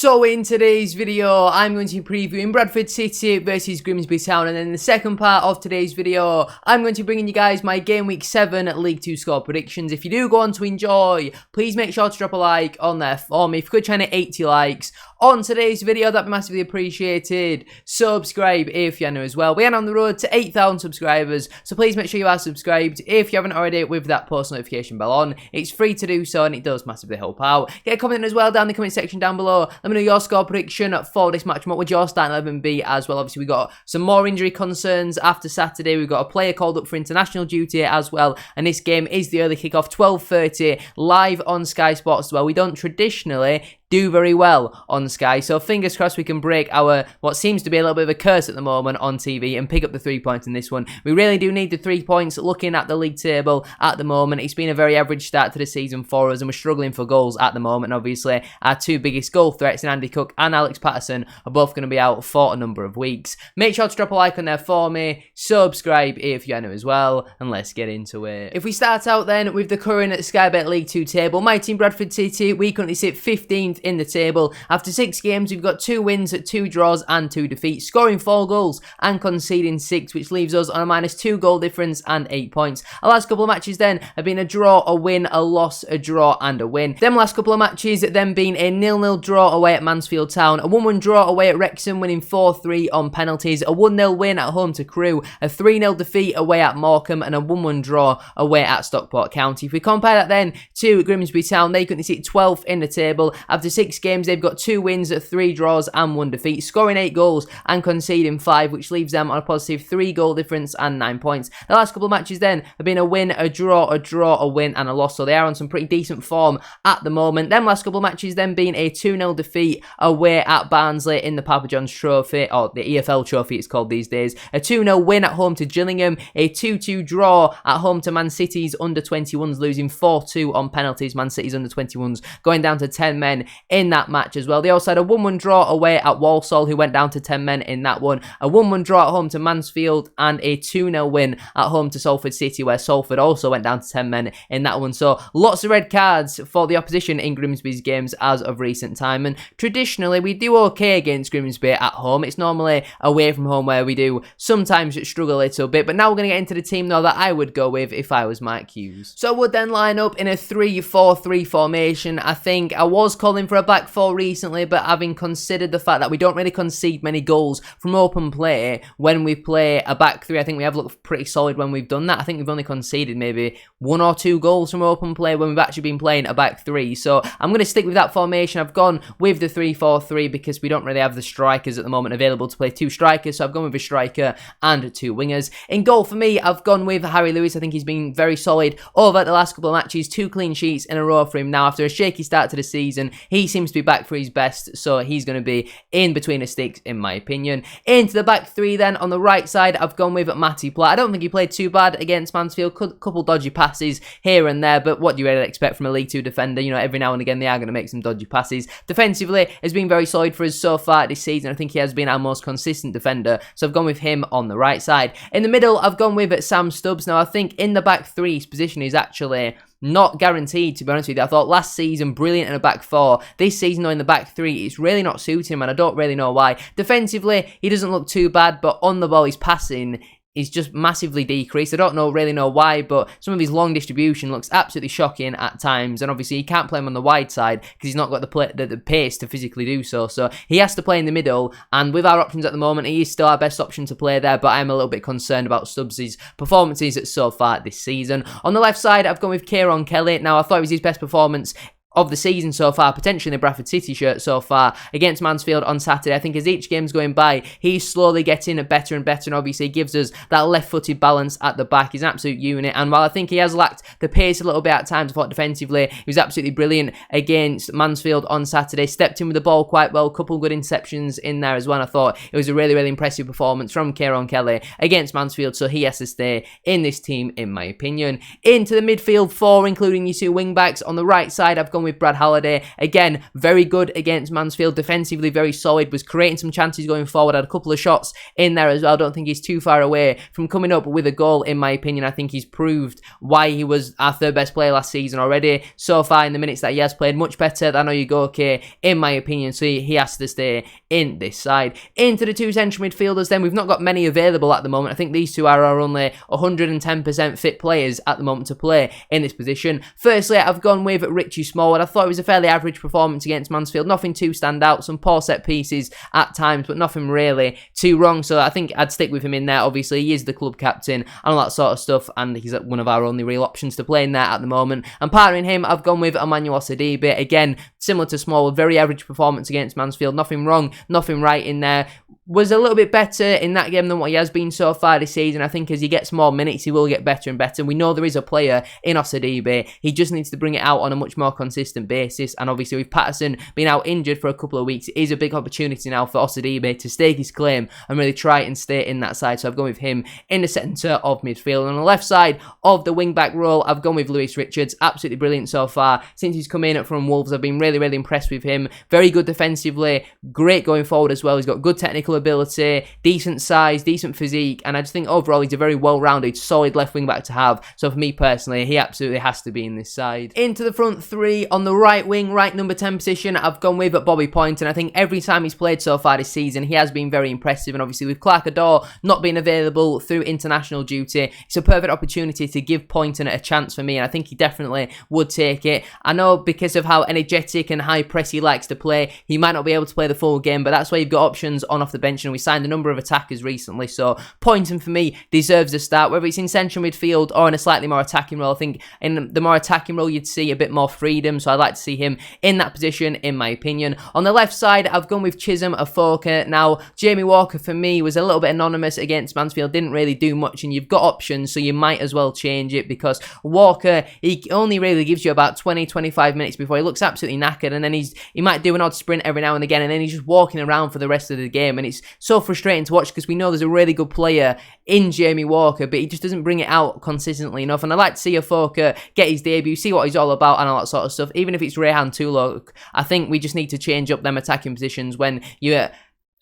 So in today's video, I'm going to be previewing Bradford City versus Grimsby Town, and then in the second part of today's video, I'm going to be bringing you guys my Game Week 7 League 2 score predictions. If you do go on to enjoy, please make sure to drop a like on there for me. If you could try to 80 likes on today's video, that'd be massively appreciated. Subscribe if you're new as well. We are on the road to 8,000 subscribers, so please make sure you are subscribed if you haven't already with that post notification bell on. It's free to do so and it does massively help out. Get a comment as well down in the comment section down below. Let me know your score prediction for this match. What would your starting 11 be as well? Obviously, we got some more injury concerns after Saturday. We've got a player called up for international duty as well. And this game is the early kickoff, 12:30, live on Sky Sports as well. We don't traditionally do very well on Sky, so fingers crossed we can break our what seems to be a little bit of a curse at the moment on TV and pick up the 3 points in this one. We really do need the 3 points. Looking at the league table at the moment, it's been a very average start to the season for us and we're struggling for goals at the moment. Obviously, our two biggest goal threats in Andy Cook and Alex Patterson are both going to be out for a number of weeks. Make sure to drop a like on there for me, subscribe if you're new as well, and let's get into it. If we start out then with the current Sky Bet League 2 table, my team Bradford City, we currently sit 15th in the table. After 6 games, we've got 2 wins, 2 draws and 2 defeats, scoring 4 goals and conceding 6, which leaves us on a -2 goal difference and 8 points. Our last couple of matches then have been a draw, a win, a loss, a draw and a win. Them last couple of matches then being a 0-0 draw away at Mansfield Town, a 1-1 draw away at Wrexham, winning 4-3 on penalties, a 1-0 win at home to Crewe, a 3-0 defeat away at Morecambe and a 1-1 draw away at Stockport County. If we compare that then to Grimsby Town, they currently sit 12th in the table. After 6 games, they've got 2 wins, 3 draws and 1 defeat, scoring 8 goals and conceding 5, which leaves them on a positive 3 goal difference and 9 points. The last couple of matches then have been a win, a draw, a win and a loss, so they are on some pretty decent form at the moment. Them last couple of matches then being a 2-0 defeat away at Barnsley in the Papa John's Trophy, or the EFL Trophy it's called these days, a 2-0 win at home to Gillingham, a 2-2 draw at home to Man City's under-21s, losing 4-2 on penalties. Man City's under-21s going down to 10 men in that match as well. They also had a 1-1 draw away at Walsall, who went down to 10 men in that one, a 1-1 draw at home to Mansfield and a 2-0 win at home to Salford City, where Salford also went down to 10 men in that one. So lots of red cards for the opposition in Grimsby's games as of recent time, and traditionally we do okay against Grimsby at home. It's normally away from home where we do sometimes struggle a little bit, but now we're going to get into the team though that I would go with if I was Mike Hughes. So I would then line up in a 3-4-3 formation. I think I was calling for a back 4 recently, but having considered the fact that we don't really concede many goals from open play when we play a back 3, I think we have looked pretty solid when we've done that. I think we've only conceded maybe 1 or 2 goals from open play when we've actually been playing a back 3, so I'm going to stick with that formation. I've gone with the 3-4-3 because we don't really have the strikers at the moment available to play 2 strikers, so I've gone with a striker and 2 wingers. In goal for me, I've gone with Harry Lewis. I think he's been very solid over the last couple of matches, 2 clean sheets in a row for him now after a shaky start to the season. He seems to be back for his best, so he's going to be in between the sticks in my opinion. Into the back 3 then, on the right side, I've gone with Matty Platt. I don't think he played too bad against Mansfield, couple dodgy passes here and there, but what do you really expect from a League 2 defender? You know, every now and again they are going to make some dodgy passes. Defensively has been very solid for us so far this season. I think he has been our most consistent defender, so I've gone with him on the right side. In the middle, I've gone with Sam Stubbs. Now I think in the back 3 his position is actually not guaranteed, to be honest with you. I thought last season brilliant in a back 4. This season though in the back 3 it's really not suiting him, and I don't really know why. Defensively he doesn't look too bad, but on the ball his passing is just massively decreased. I don't really know why, but some of his long distribution looks absolutely shocking at times, and obviously he can't play him on the wide side because he's not got the pace to physically do so, so he has to play in the middle, and with our options at the moment he is still our best option to play there, but I'm a little bit concerned about Stubbs' performances so far this season. On the left side, I've gone with Kieran Kelly. Now I thought it was his best performance of the season so far, potentially in the Bradford City shirt so far against Mansfield on Saturday. I think as each game's going by, he's slowly getting better and better, and obviously he gives us that left-footed balance at the back. He's an absolute unit, and while I think he has lacked the pace a little bit at times, I thought defensively he was absolutely brilliant against Mansfield on Saturday. Stepped in with the ball quite well, couple good interceptions in there as well. I thought it was a really, really impressive performance from Kieran Kelly against Mansfield, so he has to stay in this team in my opinion. Into the midfield 4, including your 2 wing-backs. On the right side, I've gone gone with Brad Halliday. Again, very good against Mansfield, defensively very solid, was creating some chances going forward, had a couple of shots in there as well. I don't think he's too far away from coming up with a goal, in my opinion. I think he's proved why he was our third best player last season already. So far in the minutes that he has played, much better than Oyegoke, in my opinion, so he has to stay in this side. Into the two central midfielders then, we've not got many available at the moment. I think these two are our only 110% fit players at the moment to play in this position. Firstly, I've gone with Richie Smallwood. I thought it was a fairly average performance against Mansfield, nothing too stand out, some poor set pieces at times, but nothing really too wrong, so I think I'd stick with him in there. Obviously, he is the club captain and all that sort of stuff, and he's one of our only real options to play in there at the moment. And partnering him, I've gone with Emmanuel Sidibe. Again, similar to Smallwood, very average performance against Mansfield, nothing wrong, nothing right in there. Was a little bit better in that game than what he has been so far this season. I think as he gets more minutes, he will get better and better. We know there is a player in Sidibe. He just needs to bring it out on a much more consistent basis. And obviously, with Patterson being out injured for a couple of weeks, it is a big opportunity now for Sidibe to stake his claim and really try and stay in that side. So I've gone with him in the centre of midfield. And on the left side of the wing-back role, I've gone with Lewis Richards. Absolutely brilliant so far. Since he's come in from Wolves, I've been really, really impressed with him. Very good defensively. Great going forward as well. He's got good technical ability, decent size, decent physique, and I just think overall he's a very well-rounded, solid left wing back to have. So for me personally, he absolutely has to be in this side. Into the front three on the right wing, right number 10 position, I've gone with Bobby Point, and I think every time he's played so far this season, he has been very impressive. And obviously with Clark Adore not being available through international duty, it's a perfect opportunity to give Poynton a chance for me, and I think he definitely would take it. I know because of how energetic and high press he likes to play, he might not be able to play the full game, but that's why you've got options on off the bench, and we signed a number of attackers recently, so Poynton for me deserves a start, whether it's in central midfield or in a slightly more attacking role. I think in the more attacking role you'd see a bit more freedom, so I'd like to see him in that position, in my opinion. On the left side, I've gone with Chisholm Afoka. Now, Jamie Walker for me was a little bit anonymous against Mansfield, didn't really do much, and you've got options, so you might as well change it, because Walker, he only really gives you about 20-25 minutes before he looks absolutely knackered, and then he might do an odd sprint every now and again, and then he's just walking around for the rest of the game, and it's so frustrating to watch because we know there's a really good player in Jamie Walker, but he just doesn't bring it out consistently enough. And I'd like to see Afoka get his debut, see what he's all about and all that sort of stuff. Even if it's Rehan Tulok, I think we just need to change up them attacking positions when you're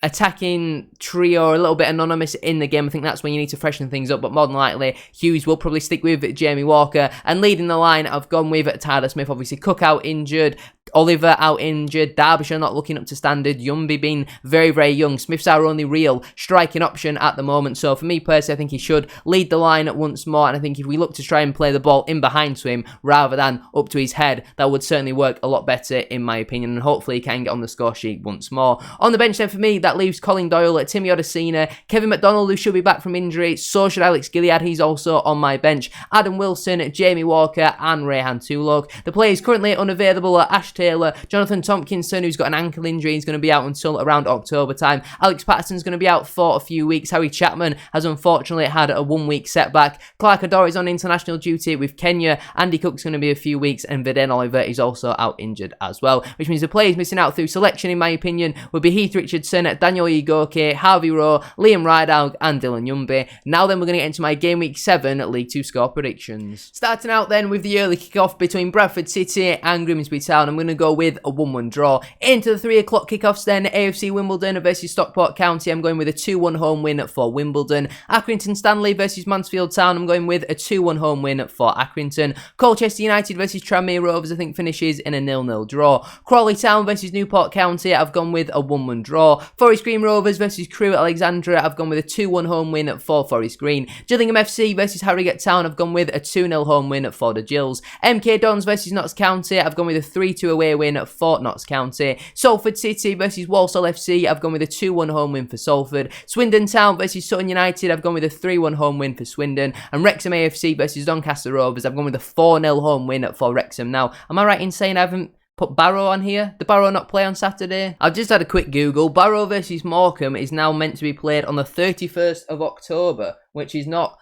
attacking trio or a little bit anonymous in the game. I think that's when you need to freshen things up, but more than likely Hughes will probably stick with Jamie Walker. And leading the line, I've gone with Tyler Smith. Obviously Cook out injured, Oliver out injured, Derbyshire not looking up to standard, Yumby being very, very young. Smith's our only real striking option at the moment, so for me personally, I think he should lead the line once more, and I think if we look to try and play the ball in behind to him rather than up to his head, that would certainly work a lot better in my opinion, and hopefully he can get on the score sheet once more. On the bench then for me, that leaves Colin Doyle, Timmy Odesina, Kevin McDonald, who should be back from injury, so should Alex Gilliard, he's also on my bench, Adam Wilson, Jamie Walker and Rehan Tulok. The players currently unavailable are Ash Taylor, Jonathan Tompkinson, who's got an ankle injury, he's going to be out until around October time. Alex Patterson's going to be out for a few weeks. Harry Chapman has unfortunately had a 1 week setback. Clark Adore is on international duty with Kenya. Andy Cook's going to be a few weeks, and Viden Oliver is also out injured as well, which means the players missing out through selection, in my opinion, would be Heath Richardson, Daniel Oyegoke, Harvey Rowe, Liam Rideout and Dylan Yumby. Now then, we're going to get into my Game Week 7 League 2 score predictions. Starting out then with the early kickoff between Bradford City and Grimsby Town, I'm going to go with a 1-1 draw. Into the 3 o'clock kickoffs then, AFC Wimbledon versus Stockport County, I'm going with a 2-1 home win for Wimbledon. Accrington Stanley versus Mansfield Town, I'm going with a 2-1 home win for Accrington. Colchester United versus Tranmere Rovers, I think finishes in a 0-0 draw. Crawley Town versus Newport County, I've gone with a 1-1 draw. Forest Green Rovers versus Crewe at Alexandra, I've gone with a 2-1 home win for Forest Green. Gillingham FC versus Harrogate Town, I've gone with a 2-0 home win for the Gills. MK Dons versus Notts County, I've gone with a 3-2 away win for Notts County. Salford City versus Walsall FC, I've gone with a 2-1 home win for Salford. Swindon Town versus Sutton United, I've gone with a 3-1 home win for Swindon. And Wrexham AFC versus Doncaster Rovers, I've gone with a 4-0 home win for Wrexham. Now, am I right in saying I haven't put Barrow on here? Did Barrow not play on Saturday? I've just had a quick Google. Barrow versus Morecambe is now meant to be played on the 31st of October, which is not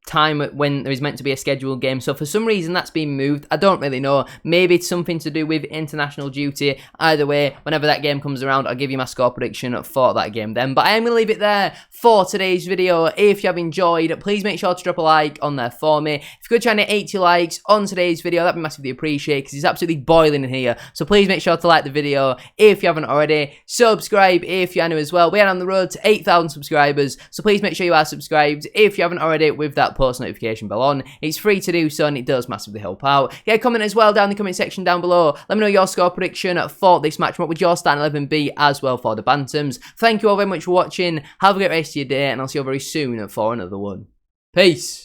time when there is meant to be a scheduled game. So for some reason that's been moved. I don't really know. Maybe it's something to do with international duty. Either way, whenever that game comes around, I'll give you my score prediction for that game then. But I am going to leave it there for today's video. If you have enjoyed, please make sure to drop a like on there for me. If you could try and hit 80 likes on today's video, that'd be massively appreciated because it's absolutely boiling in here. So please make sure to like the video if you haven't already. Subscribe if you're new as well. We are on the road to 8,000 subscribers, so please make sure you are subscribed if you haven't already with that post notification bell on. It's free to do so and it does massively help out. Get a comment as well down in the comment section down below. Let me know your score prediction for this match. What would your starting 11 be as well for the Bantams? Thank you all very much for watching. Have a great rest of your day and I'll see you very soon for another one. Peace.